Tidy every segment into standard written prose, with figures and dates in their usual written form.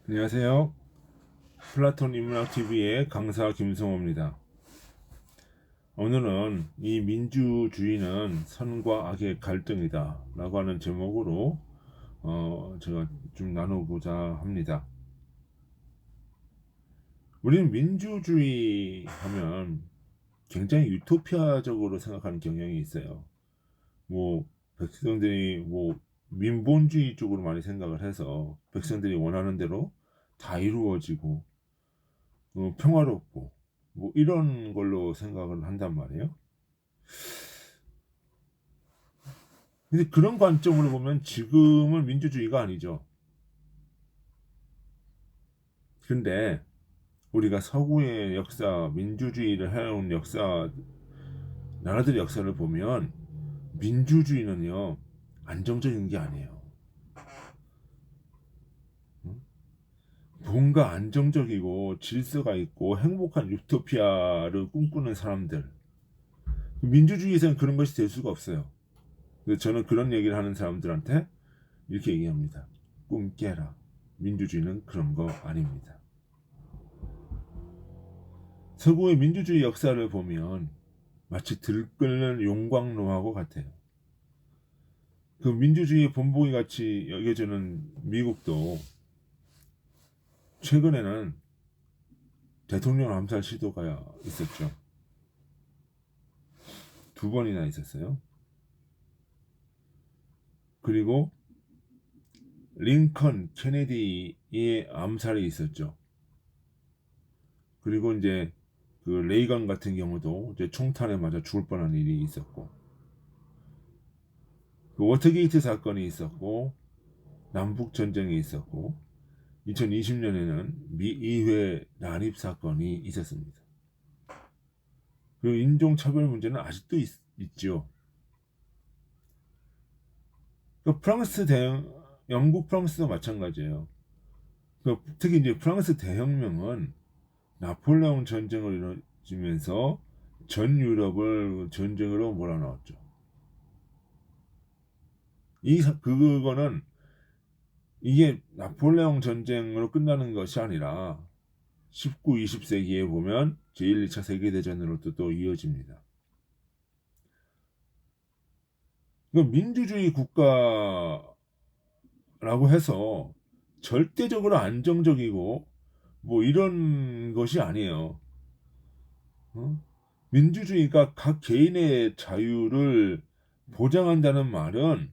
안녕하세요. 플라톤 인문학 TV의 강사 김성호입니다. 오늘은 이 민주주의는 선과 악의 갈등이다 라고 하는 제목으로 제가 좀 나누고자 합니다. 우리는 민주주의 하면 굉장히 유토피아적으로 생각하는 경향이 있어요. 뭐 백성들이 민본주의 쪽으로 많이 생각을 해서 백성들이 원하는 대로 다 이루어지고 평화롭고 이런 걸로 생각을 한단 말이에요. 근데 그런 관점으로 보면 지금은 민주주의가 아니죠. 근데 우리가 서구의 역사, 민주주의를 해온 역사, 나라들의 역사를 보면 민주주의는요, 안정적인 게 아니에요. 응? 뭔가 안정적이고 질서가 있고 행복한 유토피아를 꿈꾸는 사람들. 민주주의에서는 그런 것이 될 수가 없어요. 그래서 저는 그런 얘기를 하는 사람들한테 이렇게 얘기합니다. 꿈 깨라. 민주주의는 그런 거 아닙니다. 서구의 민주주의 역사를 보면 마치 들끓는 용광로하고 같아요. 그 민주주의의 본보기 같이 여겨지는 미국도 최근에는 대통령 암살 시도가 있었죠. 2번이나 있었어요. 그리고 링컨, 케네디의 암살이 있었죠. 그리고 이제 그 레이건 같은 경우도 이제 총탄에 맞아 죽을 뻔한 일이 있었고, 그 워터게이트 사건이 있었고, 남북 전쟁이 있었고, 2020년에는 미의회 난입 사건이 있었습니다. 그리고 인종차별 문제는 아직도 있죠. 그 영국 프랑스도 마찬가지예요. 특히 이제 프랑스 대혁명은 나폴레옹 전쟁을 이루어지면서 전 유럽을 전쟁으로 몰아넣었죠. 그거는 이게 나폴레옹 전쟁으로 끝나는 것이 아니라 19, 20세기에 보면 제1, 2차 세계대전으로 또 이어집니다. 그 민주주의 국가라고 해서 절대적으로 안정적이고 이런 것이 아니에요. 어? 민주주의가 각 개인의 자유를 보장한다는 말은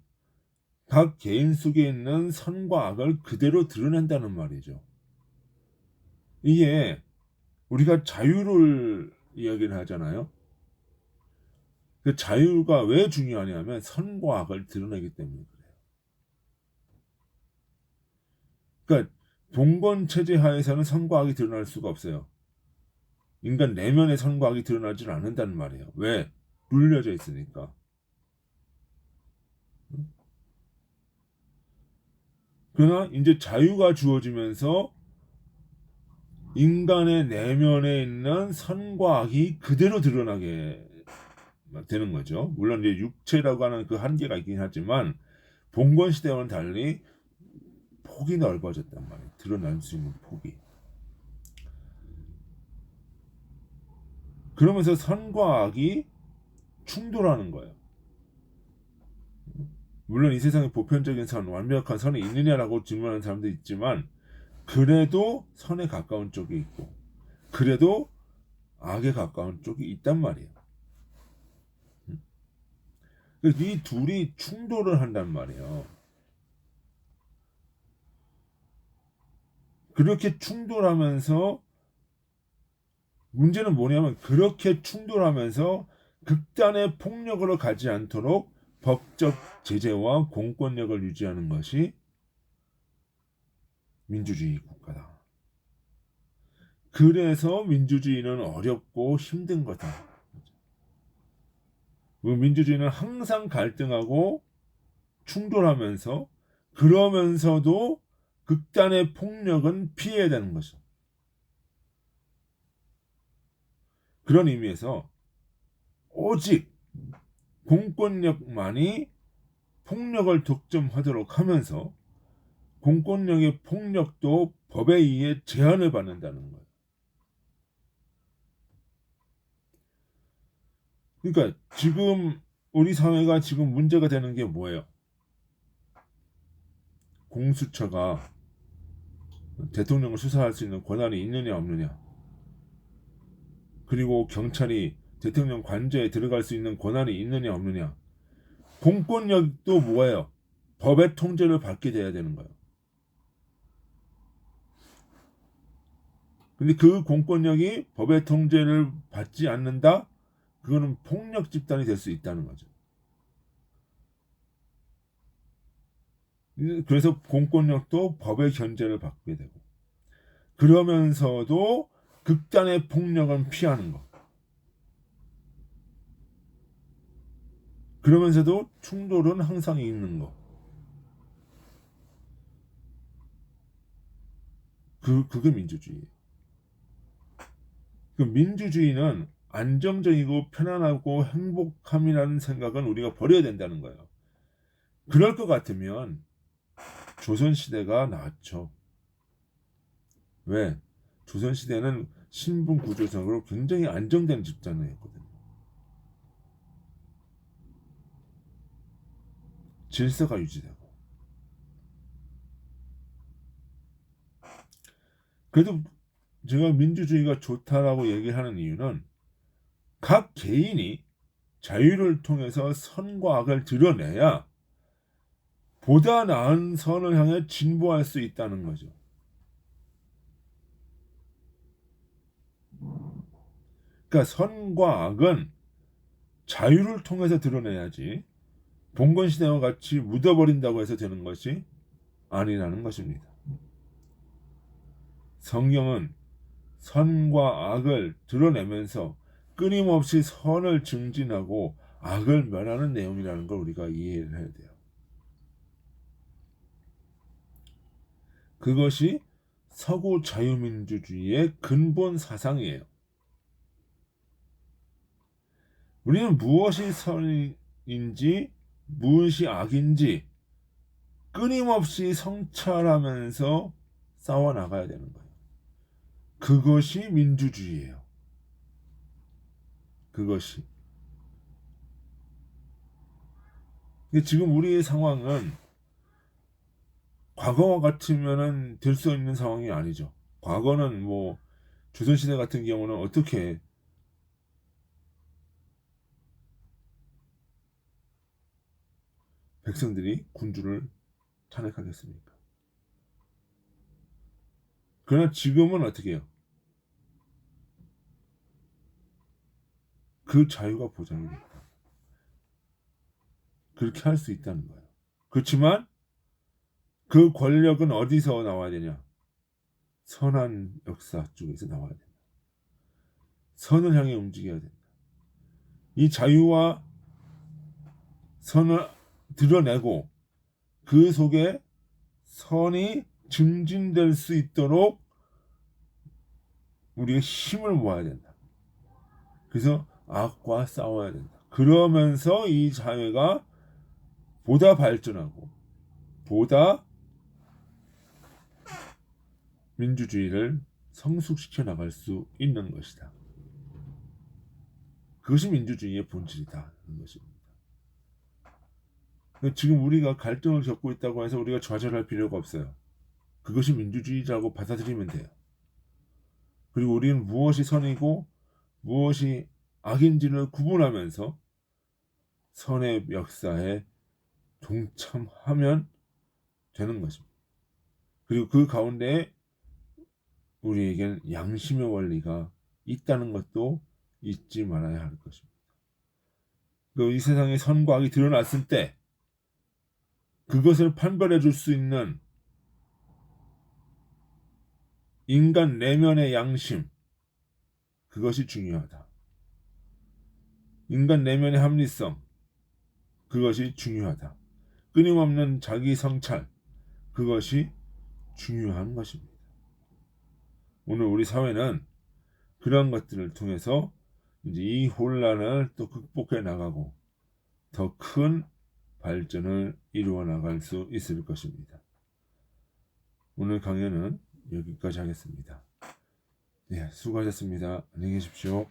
각 개인 속에 있는 선과 악을 그대로 드러낸다는 말이죠. 이게 우리가 자유를 이야기를 하잖아요. 그 자유가 왜 중요하냐면 선과 악을 드러내기 때문에 그래요. 그러니까 봉건 체제 하에서는 선과 악이 드러날 수가 없어요. 인간 내면의 선과 악이 드러나질 않는다는 말이에요. 왜? 눌려져 있으니까. 그러나 이제 자유가 주어지면서 인간의 내면에 있는 선과 악이 그대로 드러나게 되는 거죠. 물론 이제 육체라고 하는 그 한계가 있긴 하지만 봉건 시대와는 달리 폭이 넓어졌단 말이에요. 드러날 수 있는 폭이. 그러면서 선과 악이 충돌하는 거예요. 물론 이 세상에 보편적인 선, 완벽한 선이 있느냐라고 질문하는 사람도 있지만 그래도 선에 가까운 쪽이 있고 그래도 악에 가까운 쪽이 있단 말이에요. 그래서 이 둘이 충돌을 한단 말이에요. 그렇게 충돌하면서 문제는 뭐냐면 그렇게 충돌하면서 극단의 폭력으로 가지 않도록 법적 제재와 공권력을 유지하는 것이 민주주의 국가다. 그래서 민주주의는 어렵고 힘든 거다. 민주주의는 항상 갈등하고 충돌하면서 그러면서도 극단의 폭력은 피해야 되는 것이죠. 그런 의미에서 오직 공권력만이 폭력을 독점하도록 하면서 공권력의 폭력도 법에 의해 제한을 받는다는 거예요. 그러니까 지금 우리 사회가 지금 문제가 되는 게 뭐예요? 공수처가 대통령을 수사할 수 있는 권한이 있느냐 없느냐, 그리고 경찰이 대통령 관저에 들어갈 수 있는 권한이 있느냐 없느냐. 공권력도 뭐예요? 법의 통제를 받게 돼야 되는 거예요. 근데 그 공권력이 법의 통제를 받지 않는다? 그거는 폭력 집단이 될 수 있다는 거죠. 그래서 공권력도 법의 견제를 받게 되고, 그러면서도 극단의 폭력은 피하는 거. 그러면서도 충돌은 항상 있는 거. 그게 민주주의예요. 그 민주주의는 안정적이고 편안하고 행복함이라는 생각은 우리가 버려야 된다는 거예요. 그럴 것 같으면 조선시대가 나았죠. 왜? 조선시대는 신분 구조적으로 굉장히 안정된 집단이었거든요. 질서가 유지되고. 그래도 제가 민주주의가 좋다라고 얘기하는 이유는 각 개인이 자유를 통해서 선과 악을 드러내야 보다 나은 선을 향해 진보할 수 있다는 거죠. 그러니까 선과 악은 자유를 통해서 드러내야지 봉건시대와 같이 묻어버린다고 해서 되는 것이 아니라는 것입니다. 성경은 선과 악을 드러내면서 끊임없이 선을 증진하고 악을 멸하는 내용이라는 걸 우리가 이해를 해야 돼요. 그것이 서구 자유민주주의의 근본 사상이에요. 우리는 무엇이 선인지 무엇이 악인지 끊임없이 성찰하면서 싸워나가야 되는 거예요. 그것이 민주주의예요. 그것이. 지금 우리의 상황은 과거와 같으면은 될 수 있는 상황이 아니죠. 과거는 뭐 조선시대 같은 경우는 어떻게 백성들이 군주를 탄핵하겠습니까? 그러나 지금은 어떻게 해요? 그 자유가 보장이 됐다. 그렇게 할 수 있다는 거예요. 그렇지만 그 권력은 어디서 나와야 되냐? 선한 역사 쪽에서 나와야 된다. 선을 향해 움직여야 된다. 이 자유와 선을 드러내고 그 속에 선이 증진될 수 있도록 우리가 힘을 모아야 된다. 그래서 악과 싸워야 된다. 그러면서 이 사회가 보다 발전하고 보다 민주주의를 성숙시켜 나갈 수 있는 것이다. 그것이 민주주의의 본질이다. 하는 것입니다. 지금 우리가 갈등을 겪고 있다고 해서 우리가 좌절할 필요가 없어요. 그것이 민주주의라고 받아들이면 돼요. 그리고 우리는 무엇이 선이고 무엇이 악인지를 구분하면서 선의 역사에 동참하면 되는 것입니다. 그리고 그 가운데 우리에겐 양심의 원리가 있다는 것도 잊지 말아야 할 것입니다. 이 세상에 선과 악이 드러났을 때 그것을 판별해 줄 수 있는 인간 내면의 양심, 그것이 중요하다. 인간 내면의 합리성, 그것이 중요하다. 끊임없는 자기 성찰, 그것이 중요한 것입니다. 오늘 우리 사회는 그런 것들을 통해서 이제 이 혼란을 또 극복해 나가고 더 큰 발전을 이루어 나갈 수 있을 것입니다. 오늘 강연은 여기까지 하겠습니다. 네, 수고하셨습니다. 안녕히 계십시오.